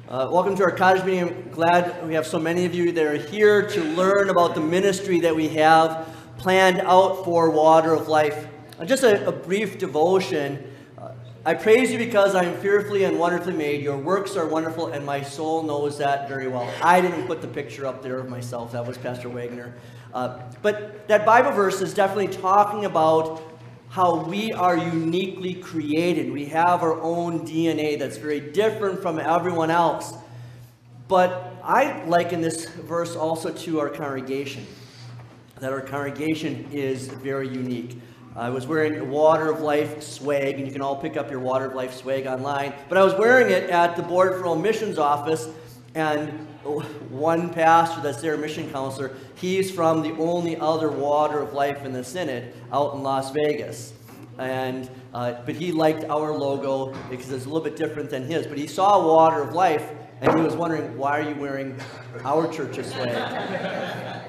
Welcome to our cottage meeting. I'm glad we have so many of you that are here to learn about the ministry that we have planned out for Water of Life. Just a brief devotion. I praise you because I am fearfully and wonderfully made. Your works are wonderful, and my soul knows that very well. I didn't put the picture up there of myself. That was Pastor Wagner. But that Bible verse is definitely talking about how we are uniquely created. We have our own DNA that's very different from everyone else. But I liken this verse also to our congregation, that our congregation is very unique. I was wearing a Water of Life swag, and you can all pick up your Water of Life swag online, but I was wearing it at the Board for All Missions office, and one pastor that's their mission counselor, he's from the only other Water of Life in the Synod out in Las Vegas. And but he liked our logo because it's a little bit different than his. But he saw Water of Life, and he was wondering, why are you wearing our church's swag?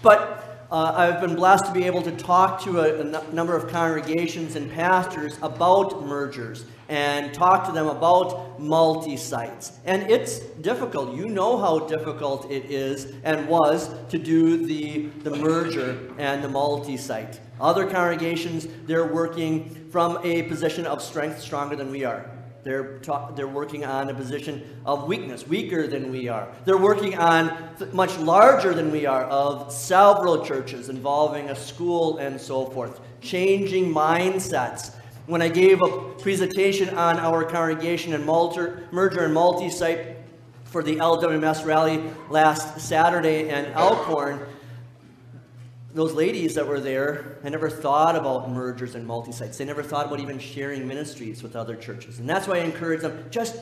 But I've been blessed to be able to talk to a number of congregations and pastors about mergers and talk to them about multi-sites. And it's difficult. You know how difficult it is and was to do the merger and the multi-site. Other congregations, they're working from a position of strength, stronger than we are. They're working on a position of weakness, weaker than we are. They're working on much larger than we are, of several churches involving a school and so forth. Changing mindsets. When I gave a presentation on our congregation and merger and multi-site for the LWMS rally last Saturday in Elkhorn, those ladies that were there had never thought about mergers and multi-sites. They never thought about even sharing ministries with other churches. And that's why I encourage them, just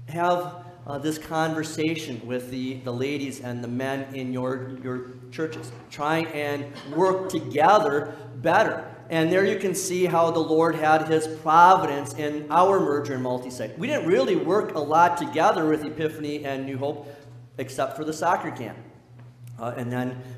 have this conversation with the ladies and the men in your churches. Try and work together better. And there you can see how the Lord had his providence in our merger and multi-site. We didn't really work a lot together with Epiphany and New Hope, except for the soccer camp.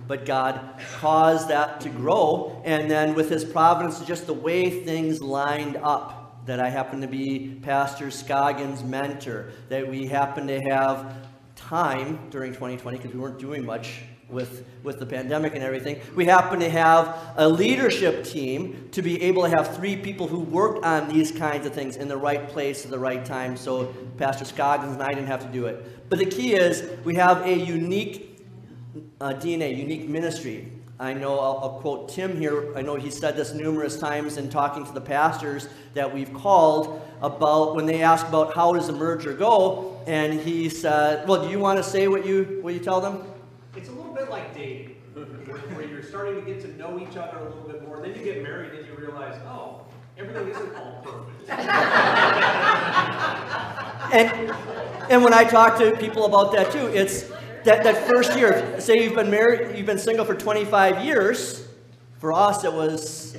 But God caused that to grow, and then with his providence, just the way things lined up, that I happen to be Pastor Scoggins' mentor, that we happen to have time during 2020, because we weren't doing much with the pandemic and everything. We happen to have a leadership team to be able to have 3 people who worked on these kinds of things in the right place at the right time, so Pastor Scoggins and I didn't have to do it. But the key is, we have a unique DNA, unique ministry. I know, I'll quote Tim here. I know he said this numerous times in talking to the pastors that we've called about when they ask about how does the merger go, and he said, well, do you want to say what you tell them? It's a little bit like dating, where you're starting to get to know each other a little bit more, and then you get married and you realize, oh, everything isn't all perfect. And when I talk to people about that too, it's that first year, say you've been single for 25 years. For us, it was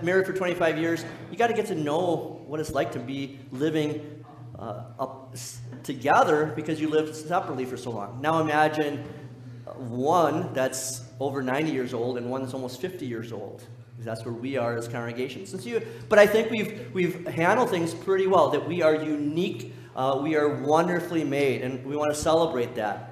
married for 25 years. You got to get to know what it's like to be living together, because you lived separately for so long. Now imagine one that's over 90 years old and one that's almost 50 years old. That's where we are as congregations. But I think we've handled things pretty well. That we are unique, we are wonderfully made, and we want to celebrate that.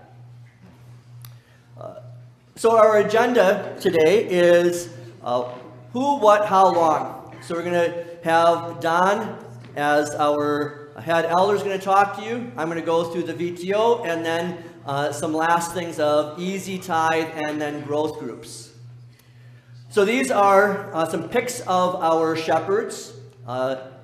So our agenda today is who, what, how long. So we're going to have Don as our head elder is going to talk to you. I'm going to go through the VTO, and then some last things of easy tithe and then growth groups. So these are some pics of our shepherds.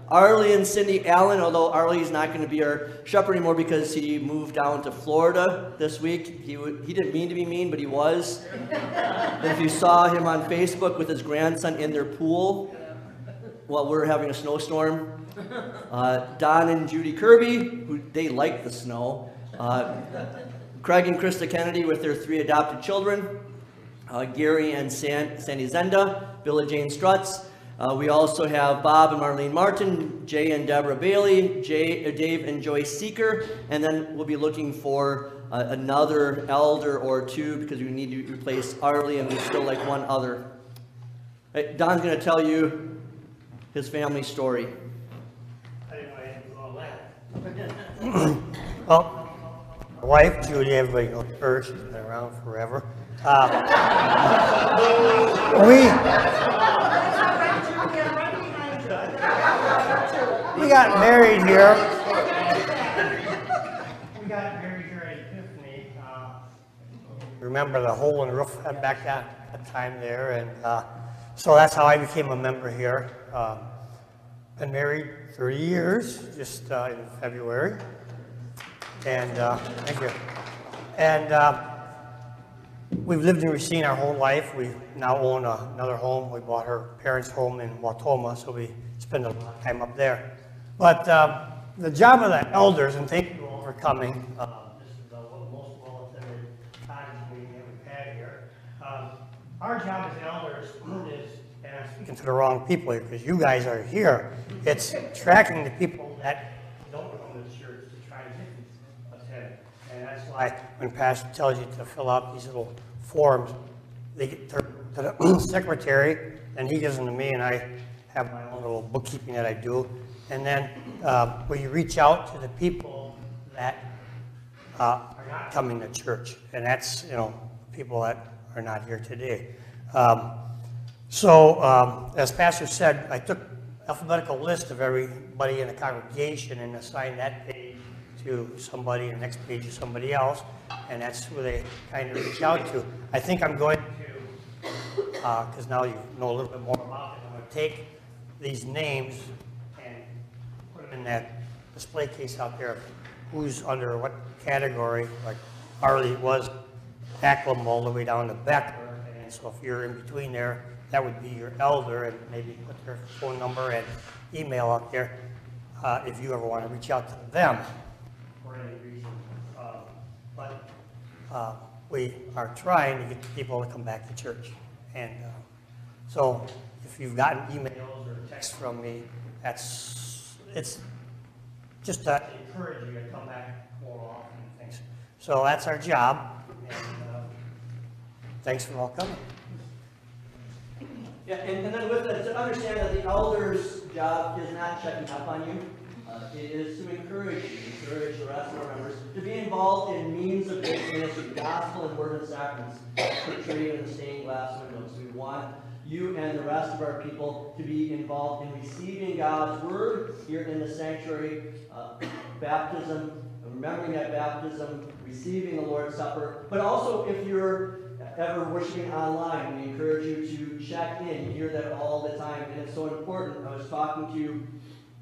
Arlie and Cindy Allen, although Arlie's not going to be our shepherd anymore because he moved down to Florida this week. He didn't mean to be mean, but he was. And if you saw him on Facebook with his grandson in their pool while we're having a snowstorm. Don and Judy Kirby, who they like the snow. Craig and Krista Kennedy with their 3 adopted children. Gary and Sandy Zenda, Bill and Jane Strutz. We also have Bob and Marlene Martin, Jay and Deborah Bailey, Dave and Joyce Seeker, and then we'll be looking for another elder or 2 because we need to replace Arlie, and we still like one other. Don's going to tell you his family story. I didn't know I had to do all that. Well, my wife, Judy, everybody knows her. She's been around forever. We got married here. We got married here at Epiphany. Remember the hole in the roof back at that time there, and so that's how I became a member here. Been married 30 years, just in February. And thank you. And we've lived in Racine our whole life. We now own another home. We bought her parents' home in Wautoma, so we spend a lot of time up there. But the job of the elders, and thank you all for coming. This is the most well-attended cottage meeting that we've had here. Our job as elders is, and I'm speaking to the wrong people here because you guys are here, it's tracking the people that don't come to church to try to get them attend. And that's why when Pastor tells you to fill out these little forms, they get to the secretary, and he gives them to me, and I have my own little bookkeeping that I do. And then we reach out to the people that are not coming to church, and that's, people that are not here today. As Pastor said, I took alphabetical list of everybody in the congregation and assigned that page to somebody, and the next page to somebody else, and that's who they kind of reach out to. I think I'm going to, because now you know a little bit more about it, I'm going to take these names and put them in that display case out there of who's under what category. Like Harley was Acklam all the way down to Becker, and so if you're in between there, that would be your elder, and maybe put their phone number and email out there if you ever want to reach out to them for any reason. But we are trying to get people to come back to church. And so if you've gotten emails or texts from me, it's just to encourage you to come back more often and things. So that's our job, and thanks for all coming. Yeah, and then with that, to understand that the elder's job is not checking up on you. It is to encourage the rest of our members to be involved in means of grace ministry, gospel and word and sacraments, portrayed in the stained glass windows. We want you and the rest of our people to be involved in receiving God's word here in the sanctuary, baptism, remembering that baptism, receiving the Lord's Supper, but also if you're ever worshiping online, we encourage you to check in. You hear that all the time, and it's so important. I was talking to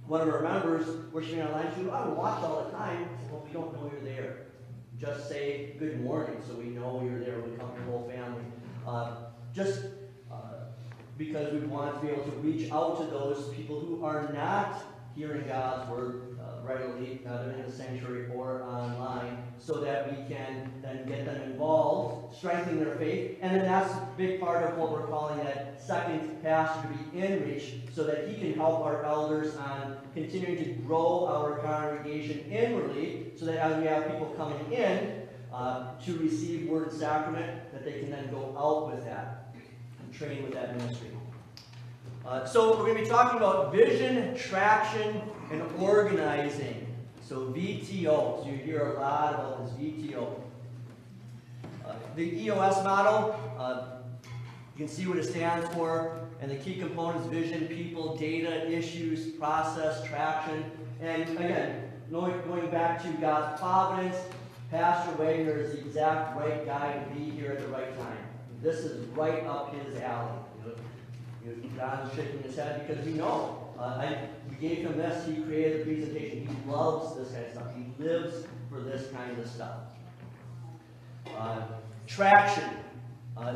one of our members worshiping online. She said, I watch all the time. I said, well, we don't know you're there. Just say good morning so we know you're there when we come to the whole family. Because we want to be able to reach out to those people who are not hearing God's word regularly, either in the sanctuary or online, so that we can then get them involved, strengthen their faith, and then that's a big part of what we're calling that second pastor to be in reach, so that he can help our elders on continuing to grow our congregation inwardly, so that as we have people coming in to receive word and sacrament, that they can then go out with that and train with that ministry. So we're going to be talking about vision, traction, and organizing. So VTO. So you hear a lot about this VTO. The EOS model, you can see what it stands for, and the key components: vision, people, data, issues, process, traction. And again, going back to God's providence, Pastor Wagner is the exact right guy to be here at the right time. This is right up his alley. John's shaking his head because we know. We gave him this. He created the presentation. He loves this kind of stuff. He lives for this kind of stuff. Traction.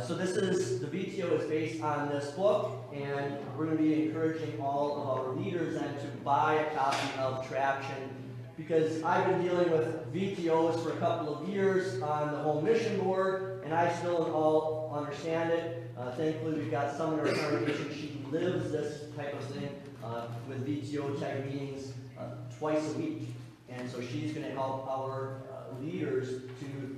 So this is, the VTO is based on this book, and we're going to be encouraging all of our leaders then to buy a copy of Traction, because I've been dealing with VTOs for a couple of years on the Home Mission Board, and I still don't all understand it. Thankfully, we've got someone in our congregation, she lives this type of thing with VTO type meetings twice a week. And so she's going to help our leaders to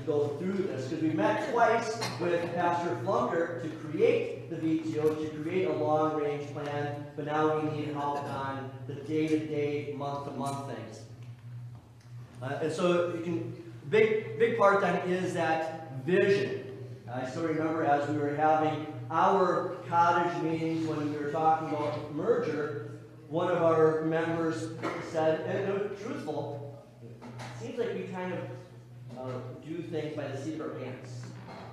go through this, because we met twice with Pastor Flunker to create the VTO, to create a long-range plan, but now we need help on the day-to-day, month-to-month things. And so you can, big part then is that vision. I still remember as we were having our cottage meetings when we were talking about merger, one of our members said, and it was truthful, it seems like we kind of do things by the seat of our pants.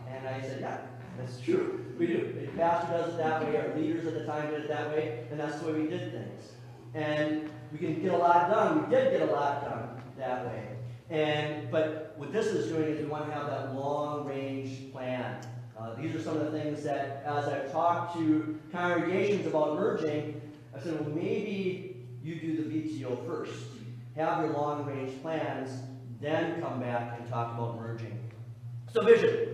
And I said, yeah, that's true. We do. The pastor does it that way, our leaders at the time did it that way, and that's the way we did things. And we can get a lot done. We did get a lot done that way. But what this is doing is we want to have that long-range plan. These are some of the things that, as I've talked to congregations about merging, I said, well, maybe you do the VTO first. Have your long-range plans, then come back and talk about merging. So vision.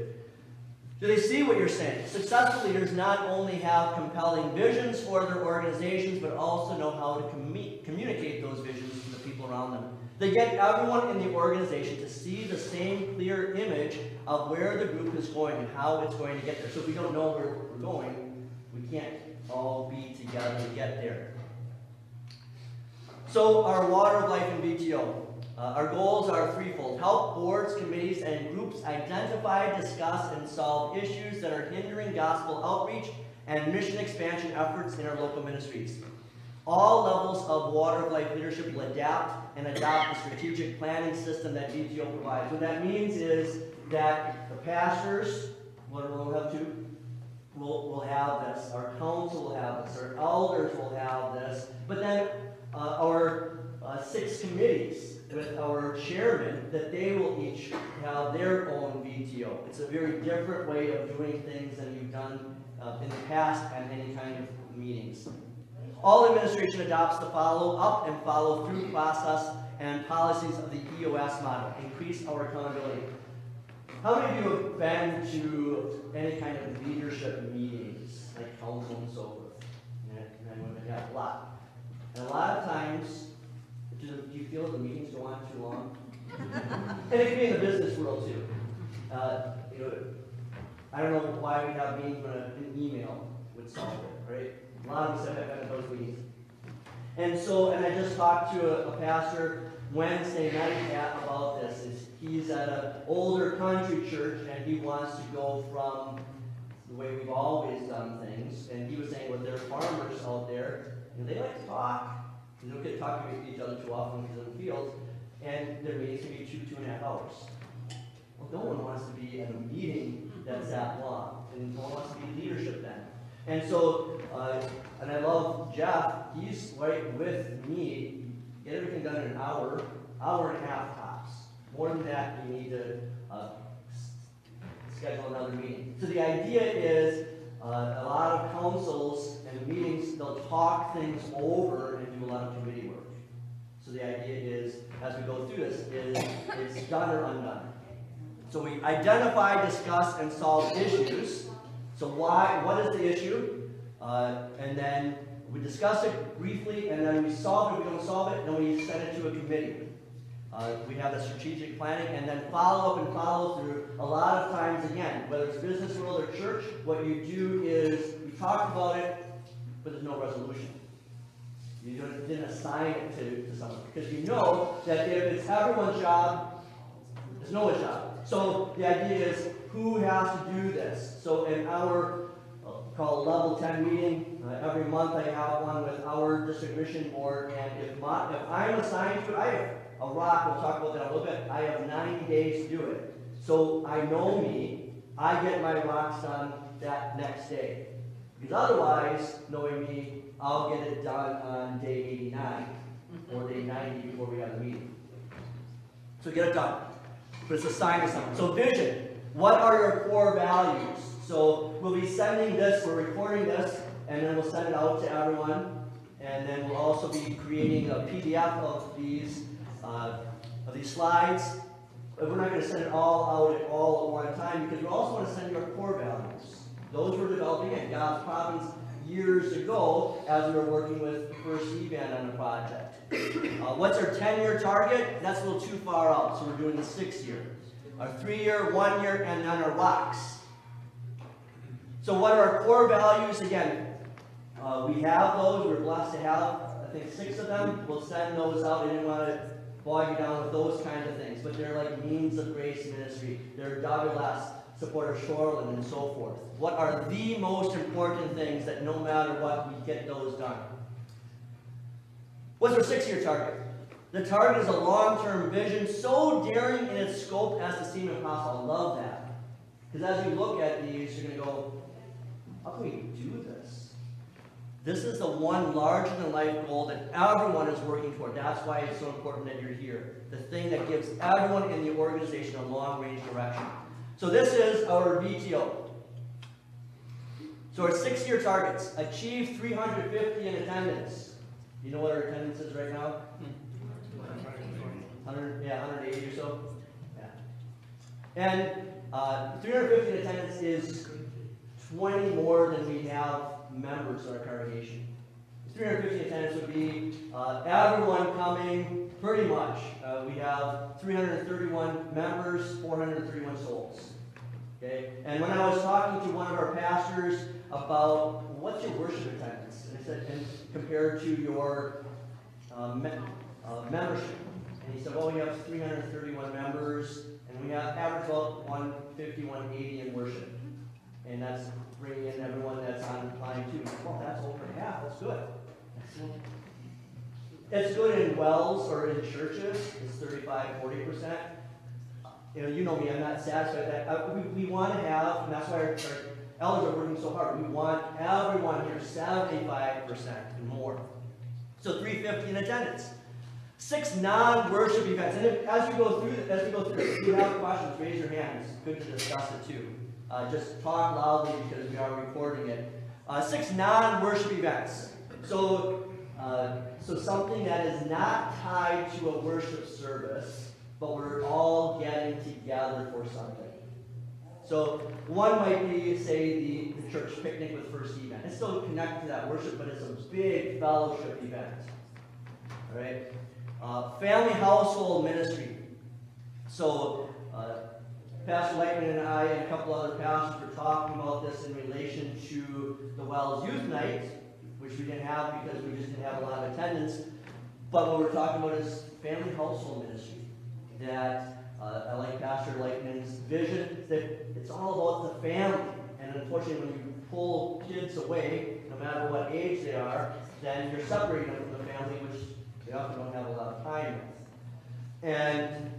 Do they see what you're saying? Successful leaders not only have compelling visions for their organizations, but also know how to communicate those visions to the people around them. They get everyone in the organization to see the same clear image of where the group is going and how it's going to get there. So if we don't know where we're going, we can't all be together to get there. So our Water of Life in VTO. Our goals are threefold. Help boards, committees, and groups identify, discuss, and solve issues that are hindering gospel outreach and mission expansion efforts in our local ministries. All levels of Water of Life leadership will adapt and adopt the strategic planning system that VTO provides. What that means is that the pastors, we'll have two, will have this. Our council will have this. Our elders will have this. But then our 6 committees with our chairman, that they will each have their own VTO. It's a very different way of doing things than you've done in the past at any kind of meetings. All administration adopts the follow-up and follow-through process and policies of the EOS model. Increase our accountability. How many of you have been to any kind of leadership meetings, like council and so forth? And women, yeah, a lot. And a lot of times, do you feel the meetings go on too long? And it can be in the business world too. I don't know why we have meetings when an email would solve it, right? A lot of us have been at those meetings. And I just talked to a pastor Wednesday night about this. He's at an older country church and he wants to go from the way we've always done things. And he was saying, well, there are farmers out there, and they like to talk. They don't get talking to each other too often because of the fields, and their meetings can be 2.5 hours. Well, no one wants to be in a meeting that's that long, and no one wants to be leadership then. And so, and I love Jeff, he's right with me, get everything done in an hour, hour and a half tops. More than that, you need to schedule another meeting. So the idea is, a lot of councils and meetings, they'll talk things over and do a lot of committee work. So the idea is, as we go through this, is it's done or undone. So we identify, discuss, and solve issues. So what is the issue? And then we discuss it briefly, and then we solve it. If we don't solve it, then we send it to a committee. We have the strategic planning, and then follow up and follow through. A lot of times, again, whether it's business world or church, what you do is you talk about it, but there's no resolution. You didn't assign it to someone, because you know that if it's everyone's job, it's no one's job. So the idea is, who has to do this? So in our called Level 10 meeting, every month I have one with our district mission board, and if I'm assigned to it, I have a rock, we'll talk about that a little bit, I have 90 days to do it. So I know me, I get my rocks done that next day. Because otherwise, knowing me, I'll get it done on day 89 or day 90 before we have the meeting. So get it done. But it's assigned to someone. So vision. What are your core values? So we'll be sending this, we're recording this, and then we'll send it out to everyone. And then we'll also be creating a PDF of these slides. But we're not going to send it all out all at one time, because we also want to send you our core values. Those were developing in God's providence years ago as we were working with First Evan on the project. What's our 10-year target? That's a little too far out, so we're doing the 6-year. Our 3-year, 1-year, and then our rocks. So what are our core values? Again, we have those. We're blessed to have, I think, 6 of them. We'll send those out. I didn't want to bog you down with those kinds of things, but they're like means of grace ministry. They're Douglas, support of Shoreland, and so forth. What are the most important things that no matter what, we get those done? What's our 6-year target? The target is a long-term vision, so daring in its scope as to seem impossible. I love that. Because as you look at these, you're going to go, how can we do this? This is the one larger-than-life goal that everyone is working toward. That's why it's so important that you're here. The thing that gives everyone in the organization a long-range direction. So this is our VTO. So our 6-year targets: achieve 350 in attendance. You know what our attendance is right now? 180 or so. Yeah. And 350 in attendance is 20 more than we have members in our congregation. 350 attendance would be everyone coming, pretty much. We have 331 members, 431 souls. Okay? And when I was talking to one of our pastors about what's your worship attendance, and I said, and compared to your membership, and he said, well, we have 331 members, and we have average about 150, 180 in worship. And that's bringing in everyone that's online too. Well, that's over half. That's good. It's good in wells or in churches. It's 35, 40%. You know me. I'm not satisfied with that. We want to have, and that's why our elders are working so hard. We want everyone here 75% and more. So 350 in attendance. 6 non-worship events. And as we go through this, if you have questions, raise your hand. It's good to discuss it too. Just talk loudly because we are recording it. 6 non-worship events. So something that is not tied to a worship service, but we're all getting together for something. So one might be, say, the church picnic with First Event. It's still connected to that worship, but it's a big fellowship event. All right. Family household ministry. So Pastor Lightman and I and a couple other pastors were talking about this in relation to the Wells Youth Night, which we didn't have because we just didn't have a lot of attendance. But what we're talking about is family household ministry. That I like Pastor Lightman's vision that it's all about the family. And unfortunately, when you pull kids away, no matter what age they are, then you're separating them from the family, which they often don't have a lot of time with. And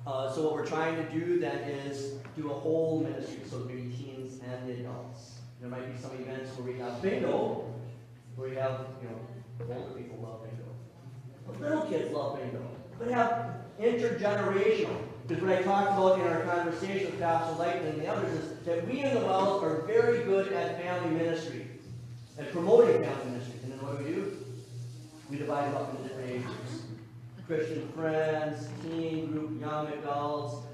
so what we're trying to do then is do a whole ministry, so maybe teens and the adults. There might be some events where we have bingo, where we have, older people love bingo. But little kids love bingo. But have intergenerational. Because what I talked about in our conversation with Pastor Lightman and the others is that we in the Wells are very good at family ministry, at promoting family ministry. And then what do? We divide them up into different age groups. Christian friends, teen group, young adults,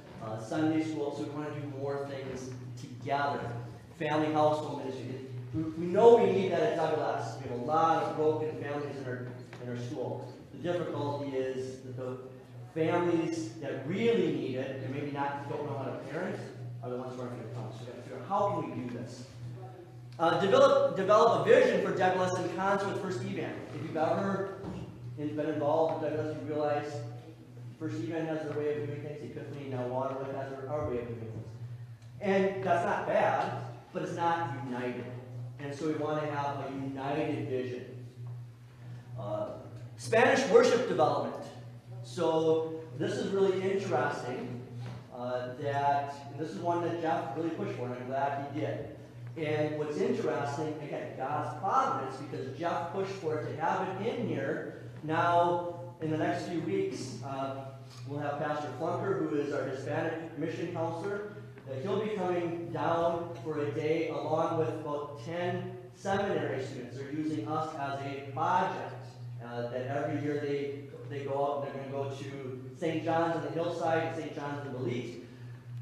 Sunday school, so we want to do more things together. Family household ministry. We know we need that at Douglas. We have a lot of broken families in our school. The difficulty is that the families that really need it, and maybe don't know how to parent, are the ones who aren't going to come. So we have to figure out how can we do this. Develop a vision for Douglas in concert with First Event. If you've ever been involved with Douglas, you realize First Event has their way of doing things. Epiphany, now Waterlight has our way of doing things. And that's not bad, but it's not united. And so we want to have a united vision. Spanish worship development. So this is really interesting. And this is one that Jeff really pushed for, and I'm glad he did. And what's interesting, again, God's providence, because Jeff pushed for it to have it in here. Now, in the next few weeks, we'll have Pastor Flunker, who is our Hispanic mission counselor. He'll be coming down for a day along with about 10 seminary students. They're using us as a project. That every year they go out and they're going to go to St. John's on the hillside and St. John's in the Belite.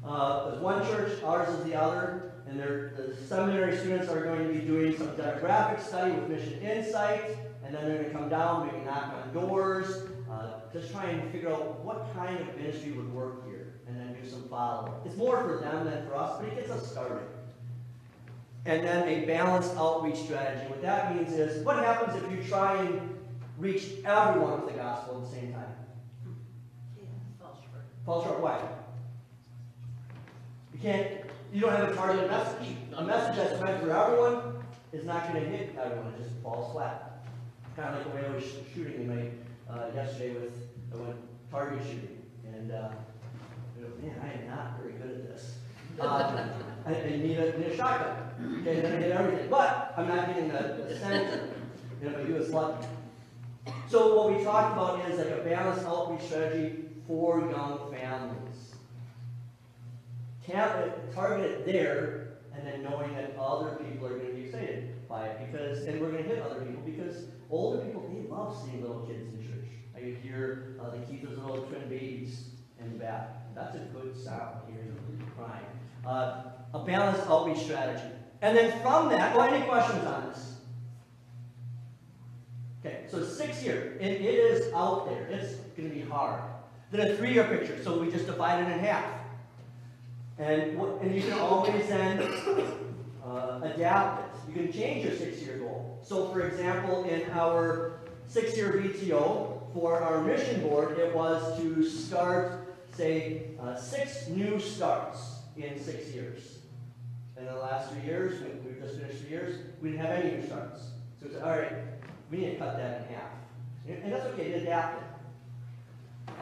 There's one church, ours is the other, and the seminary students are going to be doing some demographic study with Mission Insight, and then they're going to come down, maybe knock on doors, just trying to figure out what kind of ministry would work here, and then do some follow-up. It's more for them than for us, but it gets us started. And then a balanced outreach strategy. What that means is, what happens if you try and reach everyone with the gospel at the same time? Fall short, why? You don't have a targeted message. A message that's meant for everyone is not going to hit everyone, it just falls flat. Kind of like the way I was shooting in my, yesterday I went target shooting. And, man, I am not very good at this. I need a shotgun. Okay, then I hit everything. But I'm not getting the center. And if I do, it's lucky. So what we talked about is like a balanced outreach strategy for young families. Target it there, and then knowing that other people are going to be excited by it, and we're going to hit other people, because older people, they love seeing little kids in church. I could hear they keep those little twin babies in the back. That's a good sound, hearing them crying. A balanced outreach strategy. And then from that, any questions on this? Okay, so 6 year, it is out there. It's going to be hard. Then a 3-year picture, so we just divide it in half. And you can always then adapt it. You can change your 6-year goal. So for example, in our 6-year VTO, for our mission board, it was to start, say, 6 new starts in 6 years. In the last 3 years, we've just finished 3 years, we didn't have any new starts. So we said, all right, we need to cut that in half. And that's okay, to adapt it.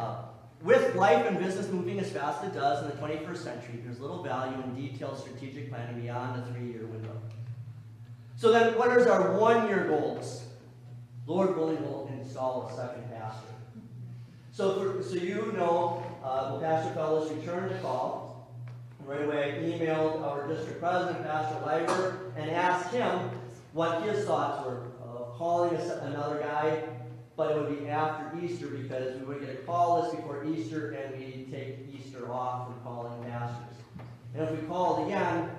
With life and business moving as fast as it does in the 21st century, there's little value in detailed strategic planning beyond the 3-year window. So then, what is our 1-year goals? Lord willing, we'll install a second pastor. So you know, Pastor Fellows returned the call. Right away, I emailed our district president, Pastor Leiber, and asked him what his thoughts were of calling another guy. But it would be after Easter, because we would get a call list before Easter, and we take Easter off from calling pastors. And if we called again,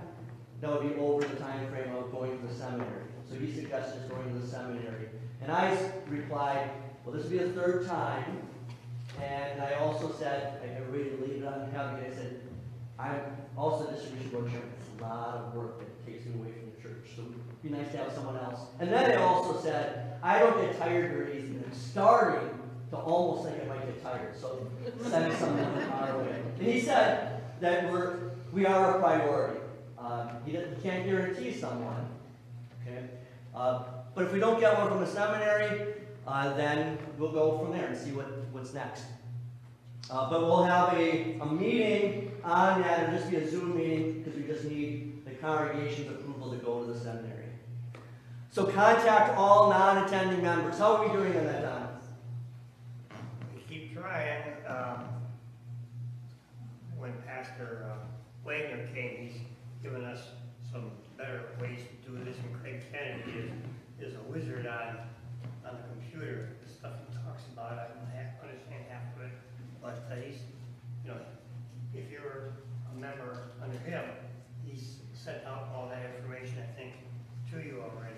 that would be over the time frame of going to the seminary. So he suggested going to the seminary. And I replied, well, this will be the 3rd time. And I also said, I ready to leave it on heavy. I said, I'm also a distribution board chairman. It's a lot of work that takes me away from the church. So it'd be nice to have someone else. And then I also said, I don't get tired very easily. I'm starting to almost think I might get tired. So send someone our way. And he said that we are a priority. He can't guarantee someone. Okay? But if we don't get one from the seminary, then we'll go from there and see what's next. But we'll have a meeting on that. It'll just be a Zoom meeting, because we just need the congregation's approval to go to the seminary. So contact all non-attending members. How are we doing on that, Don? We keep trying. When Pastor Wagner came, he's given us some better ways to do this, and Craig Kennedy is a wizard on the computer. The stuff he talks about, I don't understand half of it, but he's, if you're a member under him, he's sent out all that information, I think, to you already.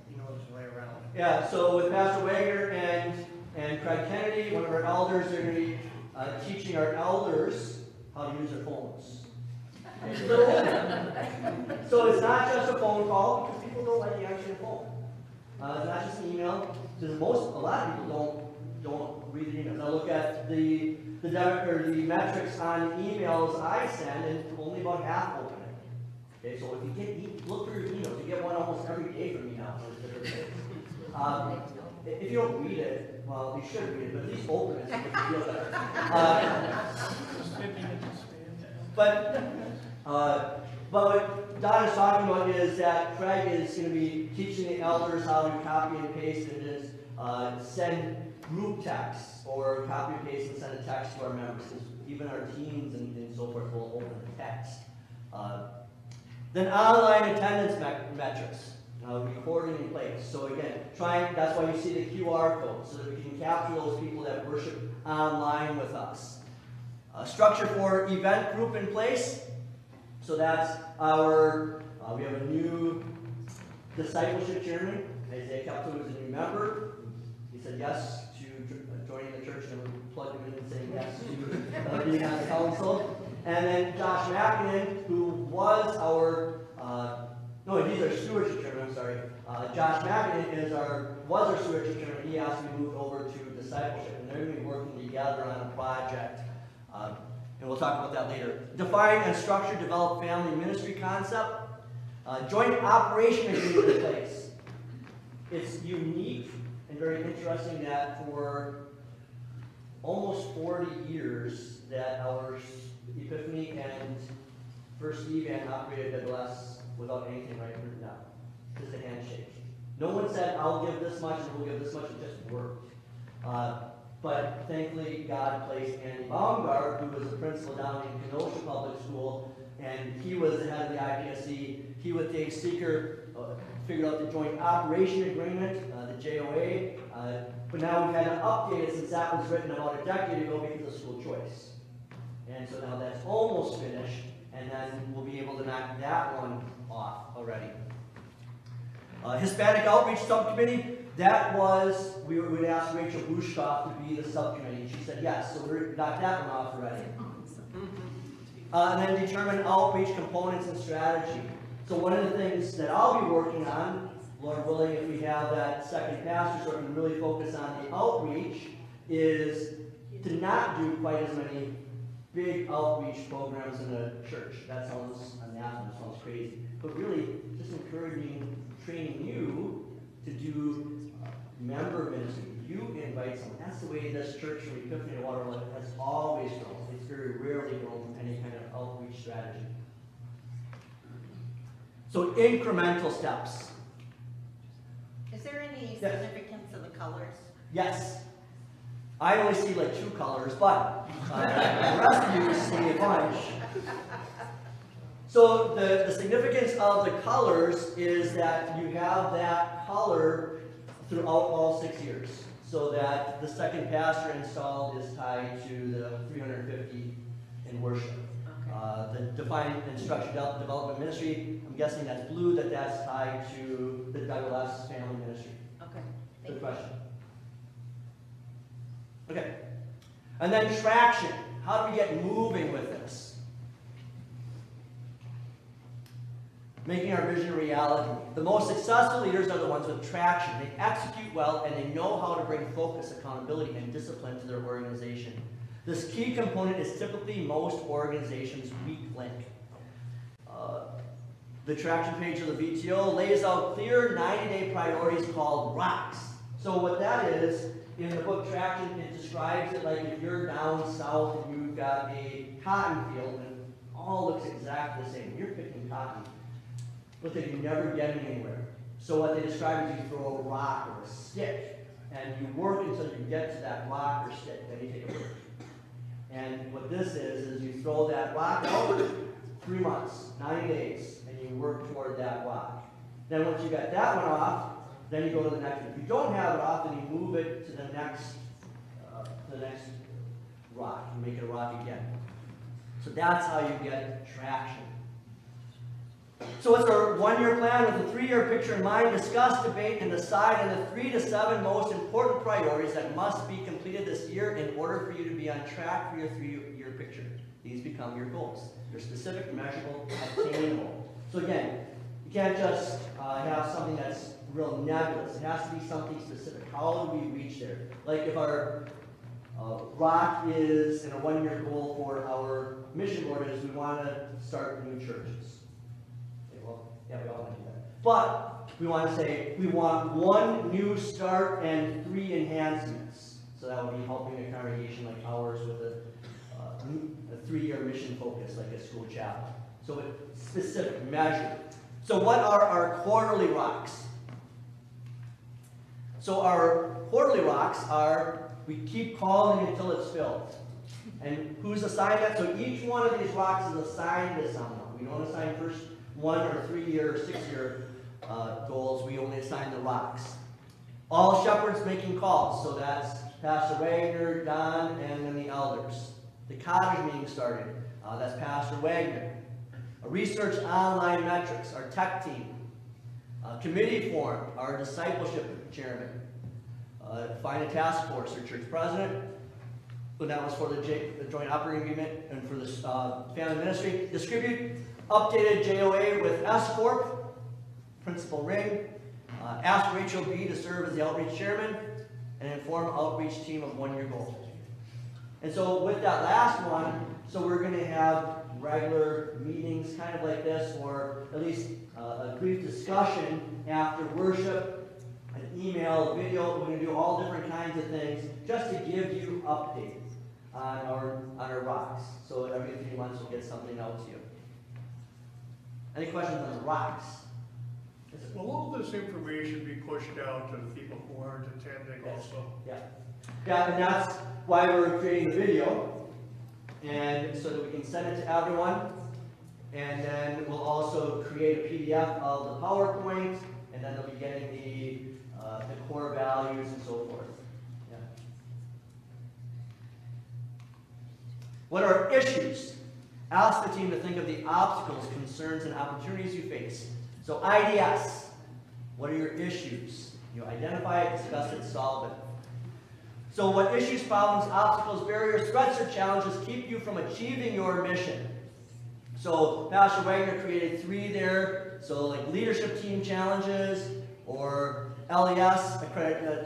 He knows his way around. Yeah, so with Pastor Wagner and Craig Kennedy, one of our elders, they're going to be teaching our elders how to use their phones. So it's not just a phone call, because people don't like answering the phone. It's not just an email. Because a lot of people don't read the emails. I look at the metrics on emails I send, and only about half open it. Okay, so if you look through your emails, you get one almost every day from me now. If you don't read it, well, you should read it, but at least open it so you can feel better. But what Don is talking about is that Craig is going to be teaching the elders how to copy and paste and just send group texts, or copy and paste and send a text to our members. Even our teams and so forth will open the text. Then online attendance metrics, recording in place. So again, that's why you see the QR code, so that we can capture those people that worship online with us. Structure for event group in place. So that's we have a new discipleship chairman. Isaiah Capito is a new member. He said yes to joining the church, and we plugged him in and saying yes to being on the council. And then Josh Mackinnon, who was he's our stewardship chairman, I'm sorry. Josh Mackinnon was our stewardship chairman. He asked to be moved over to discipleship, and they're going to be working together on a project And we'll talk about that later. Define and structure, develop family ministry concept. Joint operation agreement in place. It's unique and very interesting that for almost 40 years that our Epiphany and First Evan operated WLS without anything written down. Just a handshake. No one said, I'll give this much and we'll give this much. It just worked. But thankfully, God placed Andy Baumgart, who was the principal down in Kenosha Public School, and he was the head of the IPSC. He with Dave Seeker figured out the Joint Operation Agreement, the JOA, but now we've had to update it since that was written about a decade ago because of school choice. And so now that's almost finished, and then we'll be able to knock that one off already. Hispanic Outreach Subcommittee, that was, we would ask Rachel Bushkoff to be the subcommittee. She said yes, so we knocked that one off already. And then determine outreach components and strategy. So one of the things that I'll be working on, Lord willing, if we have that second pastor, so we can really focus on the outreach, is to not do quite as many big outreach programs in a church. That sounds anathema, sounds crazy. But really, just encouraging, training you to do member ministry. You invite someone. That's the way this church from Epiphany to Waterloo has always grown. It's very rarely grown from any kind of outreach strategy. So incremental steps. Is there any significance of the colors? Yes. I only see like 2 colors, but the rest of you see a bunch. So the significance of the colors is that you have that color throughout all 6 years. So that the second pastor installed is tied to the 350 in worship. Okay. The Define and Structure Development Ministry, I'm guessing that's blue, that's tied to the WLS family ministry. Okay. Good question. Okay. And then traction. How do we get moving with this? Making our vision a reality. The most successful leaders are the ones with traction. They execute well and they know how to bring focus, accountability, and discipline to their organization. This key component is typically most organizations' weak link. The traction page of the VTO lays out clear 90-day priorities called rocks. So what that is, in the book Traction, it describes it like if you're down south and you've got a cotton field and it all looks exactly the same. You're picking cotton. But then you're never getting anywhere. So what they describe is you throw a rock or a stick, and you work until you get to that rock or stick, then you take a break. And what this is you throw that rock out 3 months, 90 days, and you work toward that rock. Then once you got that one off, then you go to the next one. If you don't have it off, then you move it to the next rock. You make it a rock again. So that's how you get traction. So it's our 1-year plan with a 3-year picture in mind. Discuss, debate, and decide on the 3 to 7 most important priorities that must be completed this year in order for you to be on track for your 3-year picture. These become your goals. They're specific, measurable, attainable. So again, you can't just have something that's real nebulous. It has to be something specific. How do we reach there? Like if our rock is, and a 1-year goal for our mission board is we want to start new churches. Yeah, we all want to do that. But we want to say we want 1 new start and 3 enhancements. So that would be helping a congregation like ours with a 3-year mission focus, like a school chapel. So it's specific, measure. So what are our quarterly rocks? So our quarterly rocks are, we keep calling until it's filled. And who's assigned that? So each one of these rocks is assigned to someone. We don't assign first 1 or 3-year or 6-year goals. We only assign the rocks. All shepherds making calls. So that's Pastor Wagner, Don, and then the elders. The cottage meeting started. That's Pastor Wagner. Research online metrics, our tech team. Committee formed, our discipleship chairman. Find a task force, our church president. But that was for the joint operating agreement and for the family ministry. Distribute updated JOA with S Corp, Principal Ring. Ask Rachel B to serve as the outreach chairman and inform outreach team of 1-year goal. And so with that last one, so we're going to have regular meetings kind of like this, or at least a brief discussion after worship, an email, a video. We're going to do all different kinds of things just to give you updates on our rocks. So every 3 months we'll get something out to you. Any questions on the rocks? Will all this information be pushed out to the people who aren't attending also? Yeah. Yeah, and that's why we're creating the video, and so that we can send it to everyone. And then we'll also create a PDF of the PowerPoint, and then they'll be getting the core values and so forth. Yeah. What are issues? Ask the team to think of the obstacles, concerns, and opportunities you face. So IDS, what are your issues? You identify it, discuss it, solve it. So what issues, problems, obstacles, barriers, threats, or challenges keep you from achieving your mission? So Pastor Wagner created 3 there. So like leadership team challenges, or LES,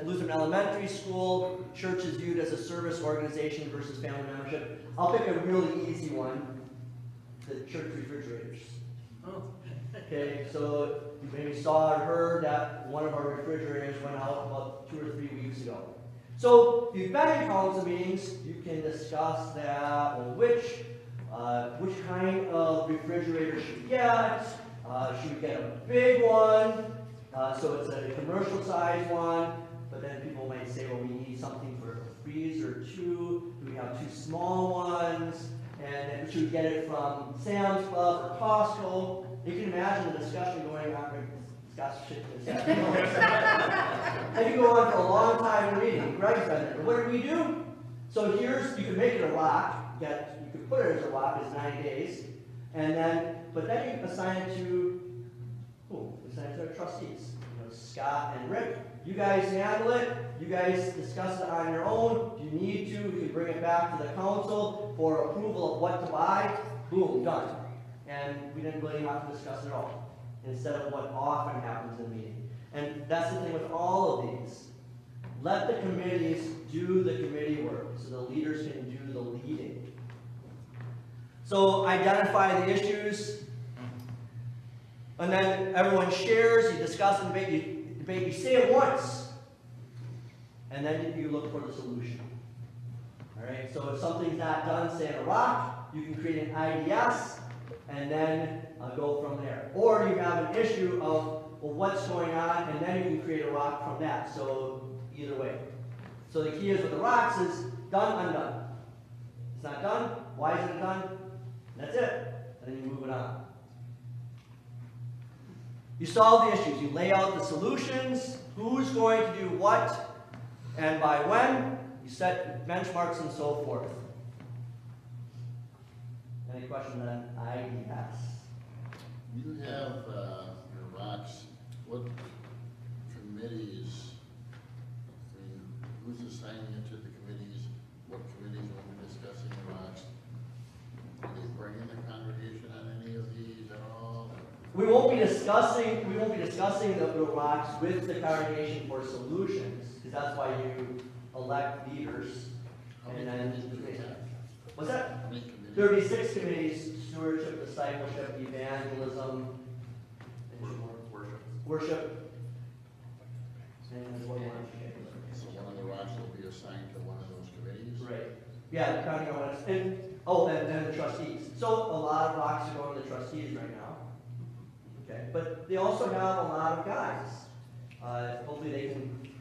Lutheran Elementary School, church is viewed as a service organization versus family membership. I'll pick a really easy one, the church refrigerators. Oh. Okay, so you maybe saw or heard that one of our refrigerators went out about 2 or 3 weeks ago. So if you've been in council meetings, you can discuss that, well, which kind of refrigerator should we get? Should we get a big one? So it's a commercial size one, but then people might say, well, we need something for a freezer too. Do we have 2 small ones? And then should we get it from Sam's Club or Costco? You can imagine the discussion going on. It can go on for a long time in the meeting. Greg's been there. What did we do? So here's, you can make it a rock. You could put it as a rock, it's 9 days. And then, but then you assign it to, assign it to our trustees. Scott and Rick. You guys handle it. You guys discuss it on your own. If you need to, we can bring it back to the council for approval of what to buy. Boom, done. And we didn't really have to discuss it at all, instead of what often happens in the meeting. And that's the thing with all of these. Let the committees do the committee work so the leaders can do the leading. So identify the issues, and then everyone shares, you discuss and debate, you say it once, and then you look for the solution. All right, so if something's not done, say in a rock, you can create an IDS, and then go from there. Or you have an issue of, well, what's going on, and then you can create a rock from that. So either way. So the key is with the rocks is done, undone. It's not done. Why isn't it done? That's it. And then you move it on. You solve the issues. You lay out the solutions, who's going to do what, and by when. You set benchmarks and so forth. Any questions on IDS? You have your rocks. What committees? I mean, who's assigning it to the committees? What committees will be discussing the rocks? Do they bring in the congregation on any of these at all? We won't be discussing the rocks with the congregation for solutions, because that's why you elect leaders. How many committees do they have? What's that? How many committees? 36 committees: stewardship, discipleship, evangelism, worship. And what one? So one of the rocks will be assigned to one of those committees? Right. Yeah, depending on what it's, and the trustees. So a lot of rocks are going to the trustees right now. Okay, but they also have a lot of guys. Hopefully they can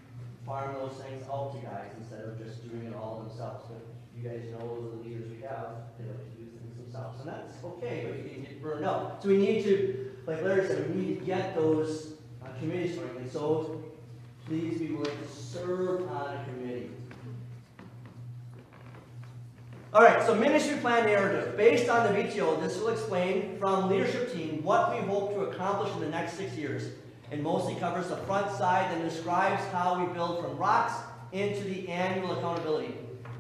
farm those things out to guys instead of just doing it all themselves. But you guys know the leaders we have, they like to do things themselves. And that's okay, but you can get burned out. So we need to, like Larry said, we need to get those committees running. And so please be willing to serve on a committee. All right, so ministry plan narrative. Based on the VTO, this will explain from leadership team what we hope to accomplish in the next 6 years. It mostly covers the front side and describes how we build from rocks into the annual accountability.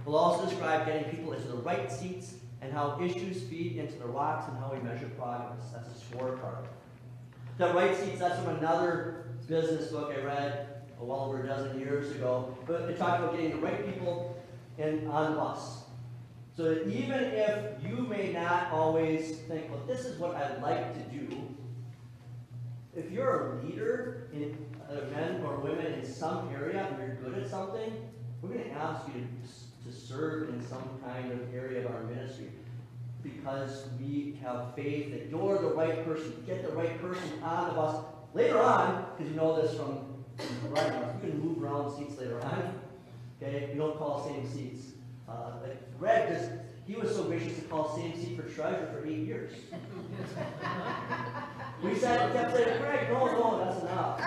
We'll also describe getting people into the right seats and how issues feed into the rocks and how we measure progress. That's a scorecard. The right seats, that's from another business book I read well over a dozen years ago. But it talked about getting the right people on the bus. So that even if you may not always think, well, this is what I'd like to do, if you're a leader, in men or women in some area, and you're good at something, we're going to ask you to serve in some kind of area of our ministry, because we have faith that you're the right person. Get the right person on the bus. Later on, because you know this from running, you can move around seats later on. Okay, we don't call same seats. Like Greg, he was so gracious to call same seat for treasurer for 8 years. We kept saying, Greg, no, that's enough.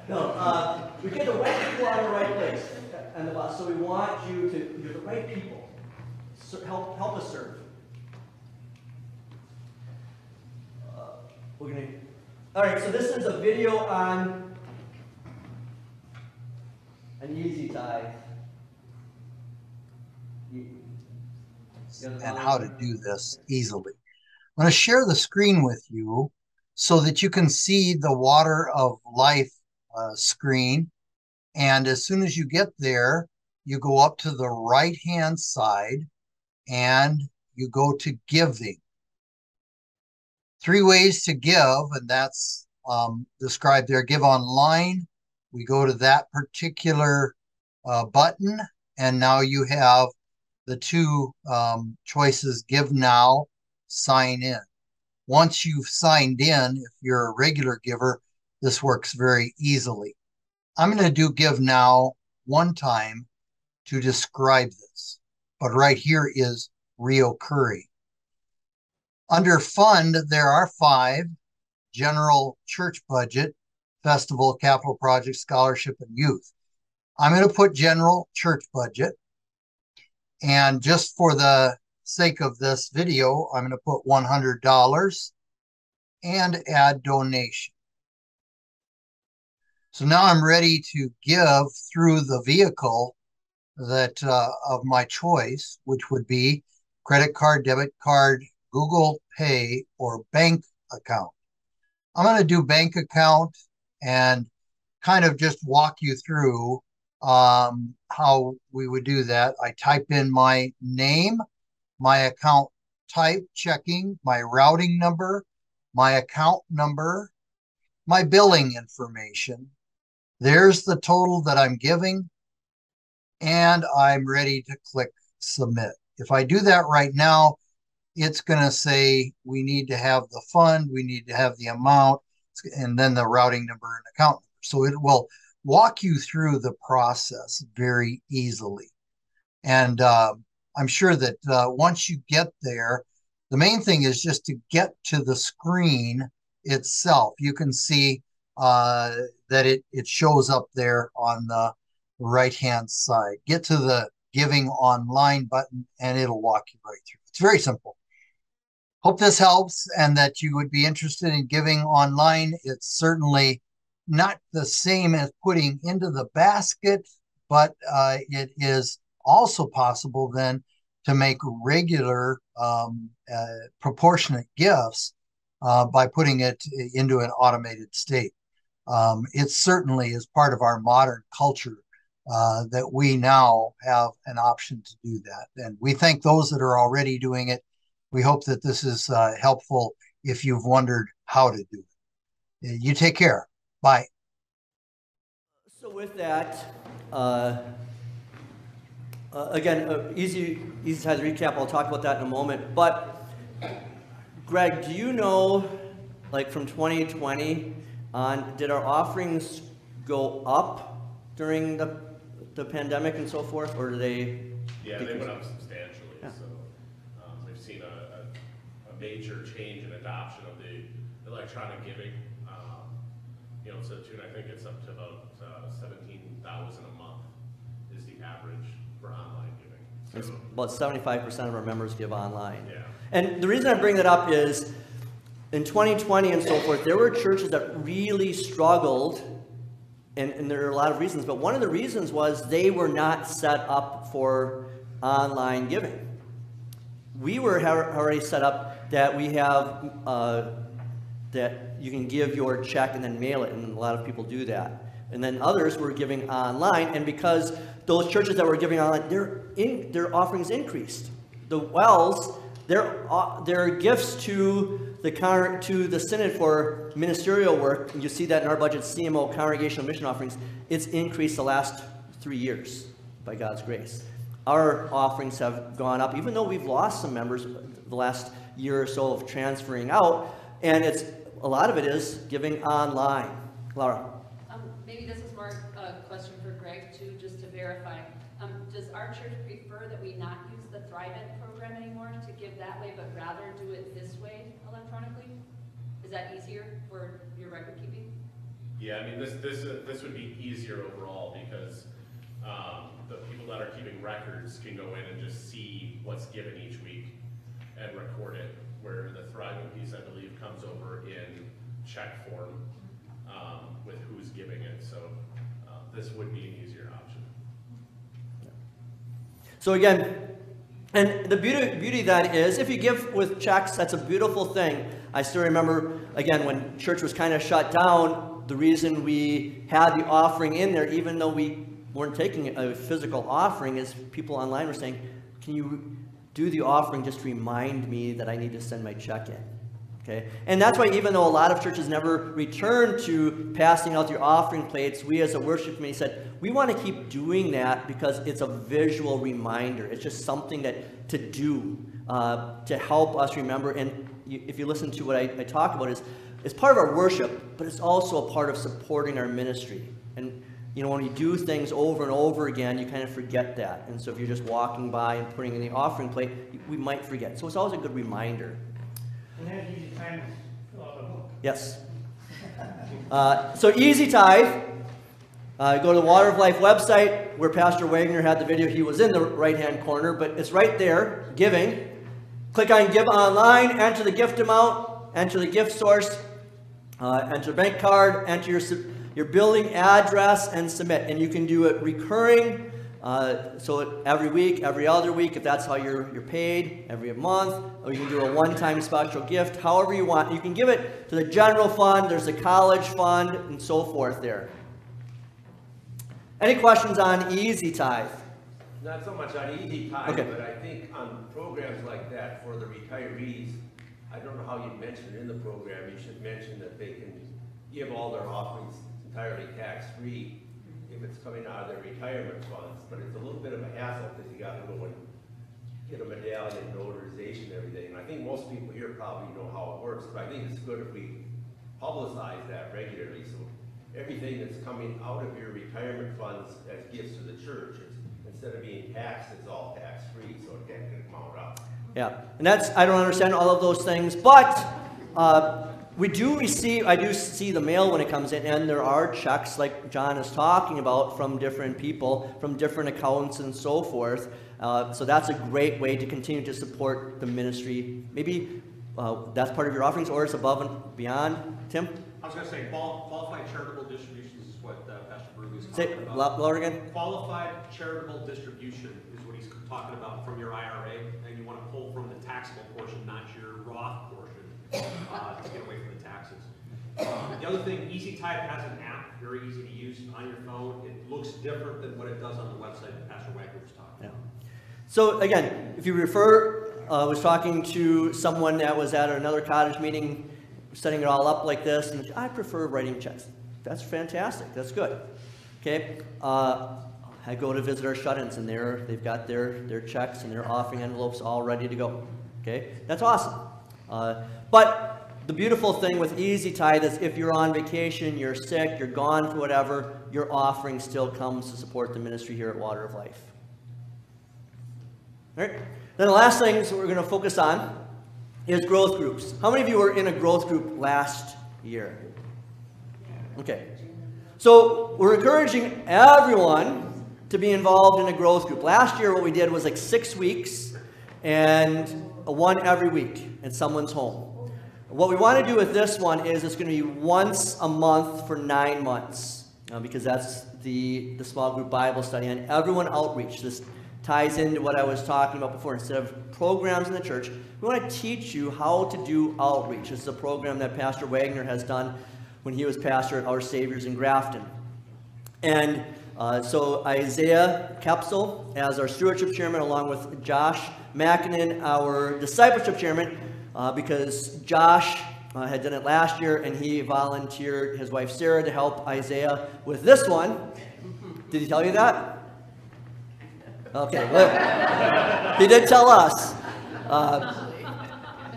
No, we get the right people on the right place on the bus. So we want you're the right people. Help us serve. All right, so this is a video on an easy tithe. And how to do this easily. I'm going to share the screen with you so that you can see the Water of Life screen. And as soon as you get there, you go up to the right-hand side and you go to Giving. 3 ways to give, and that's described there. Give online. We go to that particular button, and now you have the 2 choices, Give Now, Sign In. Once you've signed in, if you're a regular giver, this works very easily. I'm going to do Give Now one time to describe this, but right here is reoccurring. Under Fund, there are 5: General Church Budget, Festival, Capital Project, Scholarship, and Youth. I'm going to put General Church Budget. And just for the sake of this video, I'm going to put $100 and add donation. So now I'm ready to give through the vehicle that of my choice, which would be credit card, debit card, Google Pay, or bank account. I'm going to do bank account and kind of just walk you through how we would do that. I type in my name, my account type, checking, my routing number, my account number, my billing information. There's the total that I'm giving, and I'm ready to click submit. If I do that right now, it's going to say we need to have the fund, we need to have the amount, and then the routing number and account number. So it will walk you through the process very easily. And I'm sure that once you get there, the main thing is just to get to the screen itself. You can see that it shows up there on the right-hand side. Get to the Giving Online button and it'll walk you right through. It's very simple. Hope this helps and that you would be interested in giving online. It's certainly not the same as putting into the basket, but it is also possible then to make regular proportionate gifts by putting it into an automated state. It certainly is part of our modern culture that we now have an option to do that. And we thank those that are already doing it. We hope that this is helpful if you've wondered how to do it. You take care. Bye. So with that, again, easy size recap. I'll talk about that in a moment. But Greg, do you know, like from 2020 on, did our offerings go up during the pandemic and so forth, or did they? Yeah, they went up substantially. Yeah. So we've seen a major change in adoption of the electronic giving. You know, to the tune, I think it's up to about 17,000 a month is the average for online giving. So, about 75% of our members give online. Yeah. And the reason I bring that up is in 2020 and so forth, there were churches that really struggled, and there are a lot of reasons, but one of the reasons was they were not set up for online giving. We were already set up that we have that you can give your check and then mail it, and a lot of people do that. And then others were giving online, and because those churches that were giving online, their offerings increased. The WELS, their gifts to the Synod for ministerial work, and you see that in our budget, CMO, Congregational Mission Offerings, it's increased the last 3 years by God's grace. Our offerings have gone up, even though we've lost some members the last year or so of transferring out, and a lot of it is giving online. Laura. Maybe this is more a question for Greg too, just to verify. Does our church prefer that we not use the ThriveIn program anymore to give that way, but rather do it this way electronically? Is that easier for your record keeping? Yeah, I mean, this would be easier overall because the people that are keeping records can go in and just see what's given each week and record it, where the ThriveIn piece, I believe, comes over in check form with who's giving it. So this would be an easier option. So again, and the beauty of that is, if you give with checks, that's a beautiful thing. I still remember, again, when church was kind of shut down, the reason we had the offering in there, even though we weren't taking a physical offering, is people online were saying, can you do the offering just to remind me that I need to send my check in? Okay? And that's why, even though a lot of churches never returned to passing out their offering plates, we as a worship committee said, we want to keep doing that because it's a visual reminder. It's just something to do to help us remember. And if you listen to what I talk about, it's part of our worship, but it's also a part of supporting our ministry. And you know, when you do things over and over again, you kind of forget that. And so if you're just walking by and putting in the offering plate, we might forget. So it's always a good reminder. And there's easy time to fill out the book. Yes. So Easy Tithe. Go to the Water of Life website where Pastor Wagner had the video. He was in the right-hand corner, but it's right there, giving. Click on Give Online, enter the gift amount, enter the gift source, enter bank card, enter your billing address, and submit. And you can do it recurring, so every week, every other week, if that's how you're paid, every month, or you can do a one-time special gift, however you want. You can give it to the general fund, there's a college fund, and so forth there. Any questions on Easy Tithe? Not so much on Easy Tithe, Okay. but I think on programs like that for the retirees, I don't know how you mentioned in the program, you should mention that they can give all their offerings entirely tax-free if it's coming out of their retirement funds, but it's a little bit of a hassle because you got to go and get a medallion, notarization, and everything. And I think most people here probably know how it works, but I think it's good if we publicize that regularly, so everything that's coming out of your retirement funds as gifts to the church, instead of being taxed, it's all tax-free, so it can't get amount up. Yeah, and I don't understand all of those things, but I do see the mail when it comes in, and there are checks like John is talking about from different people, from different accounts and so forth. So that's a great way to continue to support the ministry. Maybe that's part of your offerings, or it's above and beyond. Tim? I was going to say qualified charitable distributions is what Pastor Berg is Say talking about. louder again. Qualified charitable distribution is what he's talking about from your IRA, and you want to pull from the taxable portion, not your Roth portion, to get away from the taxes. The other thing, Easy Tithe has an app, very easy to use on your phone. It looks different than what it does on the website that Pastor Wagner was talking about. So again, if you refer, I was talking to someone that was at another cottage meeting, setting it all up like this, and I prefer writing checks. That's fantastic. That's good. Okay. I go to visit our shut-ins, and they've got their checks and their offering envelopes all ready to go. Okay. That's awesome. But the beautiful thing with Easy Tithe is if you're on vacation, you're sick, you're gone for whatever, your offering still comes to support the ministry here at Water of Life. All right. Then the last thing we're going to focus on is growth groups. How many of you were in a growth group last year? Okay. So we're encouraging everyone to be involved in a growth group. Last year what we did was like 6 weeks and one every week in someone's home. What we want to do with this one is it's going to be once a month for 9 months because that's the small group Bible study and everyone outreach. This ties into what I was talking about before. Instead of programs in the church, we want to teach you how to do outreach. This is a program that Pastor Wagner has done when he was pastor at Our Saviors in Grafton. And so Isaiah Capsule as our stewardship chairman, along with Josh Mackinnon, our discipleship chairman, because Josh had done it last year, and he volunteered his wife Sarah to help Isaiah with this one. Did he tell you that? Okay, well, he did tell us.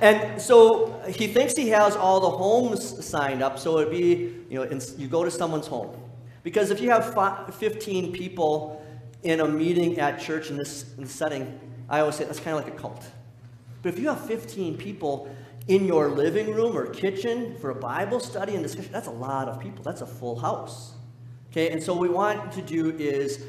And so he thinks he has all the homes signed up, so it'd be, you go to someone's home. Because if you have 15 people in a meeting at church in this setting, I always say that's kind of like a cult. But if you have 15 people in your living room or kitchen for a Bible study and discussion, that's a lot of people. That's a full house. Okay, and so what we want to do is,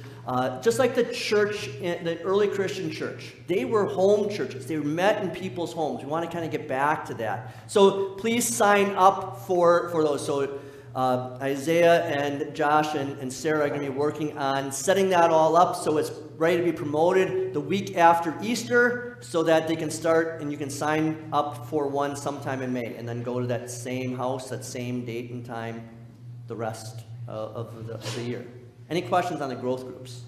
just like the church, the early Christian church, they were home churches. They met in people's homes. We want to kind of get back to that. So please sign up for those. So Isaiah and Josh and Sarah are going to be working on setting that all up so it's ready to be promoted the week after Easter so that they can start and you can sign up for one sometime in May and then go to that same house, that same date and time the rest of the year. Any questions on the growth groups?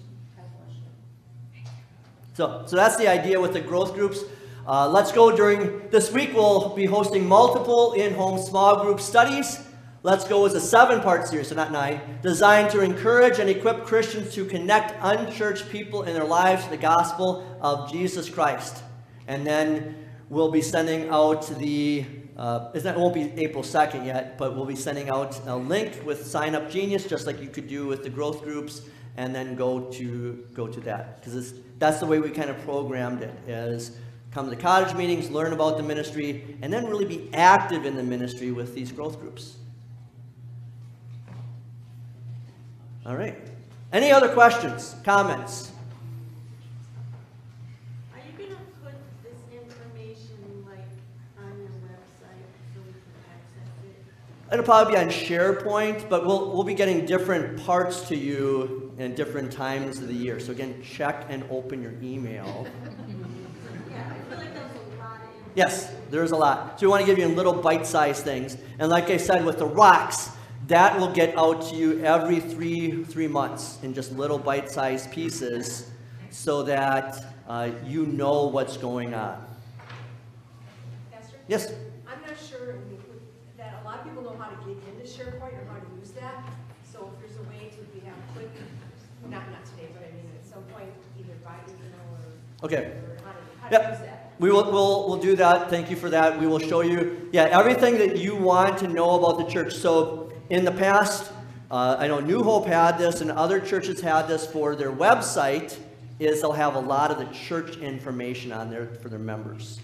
So that's the idea with the growth groups. Let's go during this week. We'll be hosting multiple in-home small group studies. Let's Go is a 7-part series, so not 9, designed to encourage and equip Christians to connect unchurched people in their lives to the gospel of Jesus Christ. And then we'll be sending out it won't be April 2nd yet, but we'll be sending out a link with Sign Up Genius, just like you could do with the growth groups, and then go to that. Because that's the way we kind of programmed it, is come to the cottage meetings, learn about the ministry, and then really be active in the ministry with these growth groups. All right. Any other questions, comments? Are you going to put this information like on your website so we can access it? It'll probably be on SharePoint, but we'll be getting different parts to you in different times of the year. So again, check and open your email. Yeah, I feel like there's a lot of information. Yes, there's a lot. So we want to give you little bite-sized things. And like I said, with the rocks, that will get out to you every three months in just little bite-sized pieces so that you know what's going on. Pastor? Yes? I'm not sure that a lot of people know how to get into SharePoint or how to use that. So if there's a way to have quick, not today, but I mean at some point, either by email or, Okay. or how to Yep. use that. We'll do that. Thank you for that. We will show you, everything that you want to know about the church. So in the past, I know New Hope had this and other churches had this for their website, is they'll have a lot of the church information on there for their members.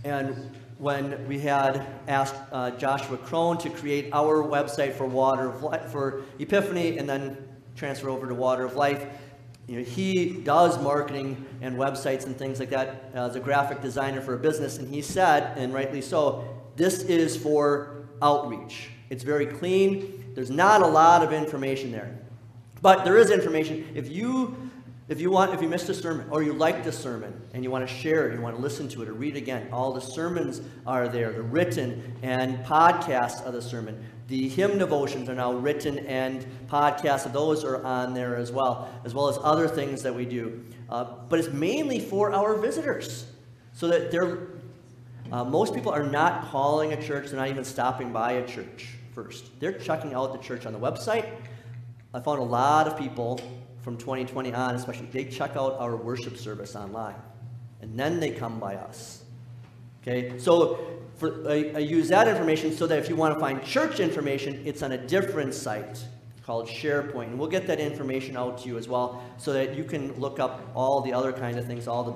And when we had asked Joshua Crone to create our website for Water of Life, for Epiphany, and then transfer over to Water of Life, he does marketing and websites and things like that as a graphic designer for a business, and he said, and rightly so, this is for outreach. It's very clean. There's not a lot of information there, but there is information. If you missed a sermon or you liked a sermon and you want to share it, you want to listen to it or read it again, all the sermons are there. The written and podcasts of the sermon. The hymn devotions are now written and podcasts of those are on there as well as other things that we do. But it's mainly for our visitors, so that most people are not calling a church. They're not even stopping by a church first. They're checking out the church on the website. I found a lot of people from 2020 on, especially, they check out our worship service online, and then they come by us. Okay, so I use that information so that if you want to find church information, it's on a different site called SharePoint, and we'll get that information out to you as well, so that you can look up all the other kind of things, all the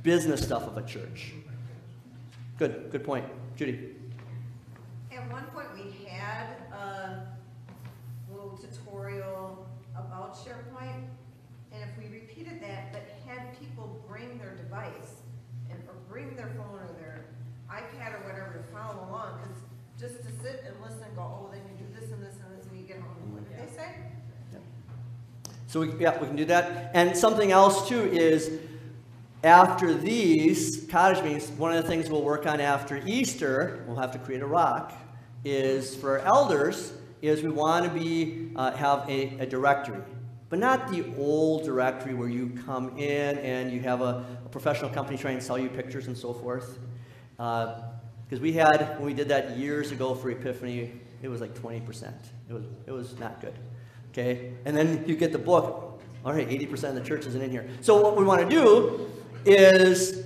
business stuff of a church. Good point, Judy. At one point, we had a little tutorial about SharePoint, and if we repeated that, but had people bring their device or bring their phone or their iPad or whatever to follow along, because just to sit and listen and go, oh, then you do this and this and this, and you get home. What did they say? So we can do that. And something else too is, after these cottage meetings, one of the things we'll work on after Easter, we'll have to create a rock, is for our elders, is we want to be have a directory, but not the old directory where you come in and you have a professional company trying to sell you pictures and so forth. Because we had, when we did that years ago for Epiphany, it was like 20%. It was not good. Okay, and then you get the book. All right, 80% of the church isn't in here. So what we want to do is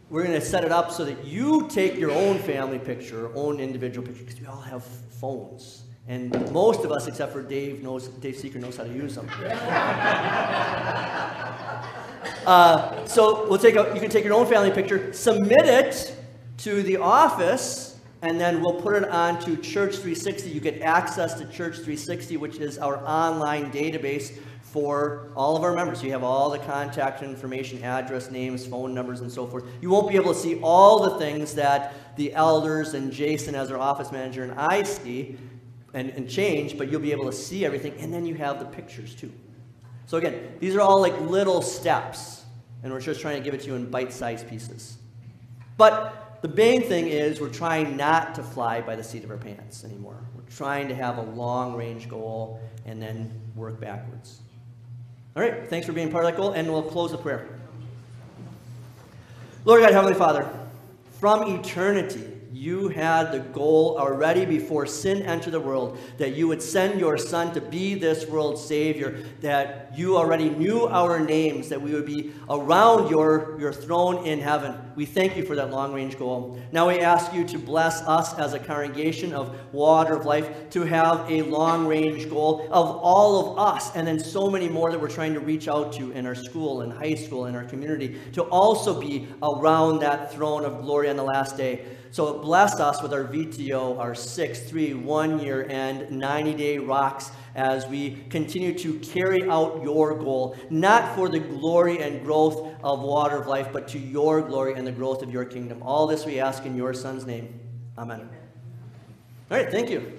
we're going to set it up so that you take your own family picture, own individual picture, because we all have phones. And most of us, except for Dave Seeker knows how to use them. So you can take your own family picture, submit it to the office, and then we'll put it onto Church 360. You get access to Church 360, which is our online database for all of our members. You have all the contact information, address, names, phone numbers, and so forth. You won't be able to see all the things that the elders and Jason as our office manager and I see and change, but you'll be able to see everything, and then you have the pictures too. So again, these are all like little steps, and we're just trying to give it to you in bite-sized pieces. But the main thing is we're trying not to fly by the seat of our pants anymore. We're trying to have a long-range goal and then work backwards. All right, thanks for being part of that goal, and we'll close with prayer. Lord God, Heavenly Father, from eternity, you had the goal already before sin entered the world, that you would send your Son to be this world's Savior, that you already knew our names, that we would be around your throne in heaven. We thank you for that long-range goal. Now we ask you to bless us as a congregation of Water of Life to have a long-range goal of all of us, and then so many more that we're trying to reach out to in our school and high school and our community, to also be around that throne of glory on the last day. So bless us with our VTO, our 6, 3, 1 year, and 90-day rocks as we continue to carry out your goal, not for the glory and growth of Water of Life, but to your glory and the growth of your kingdom. All this we ask in your Son's name. Amen. All right, thank you.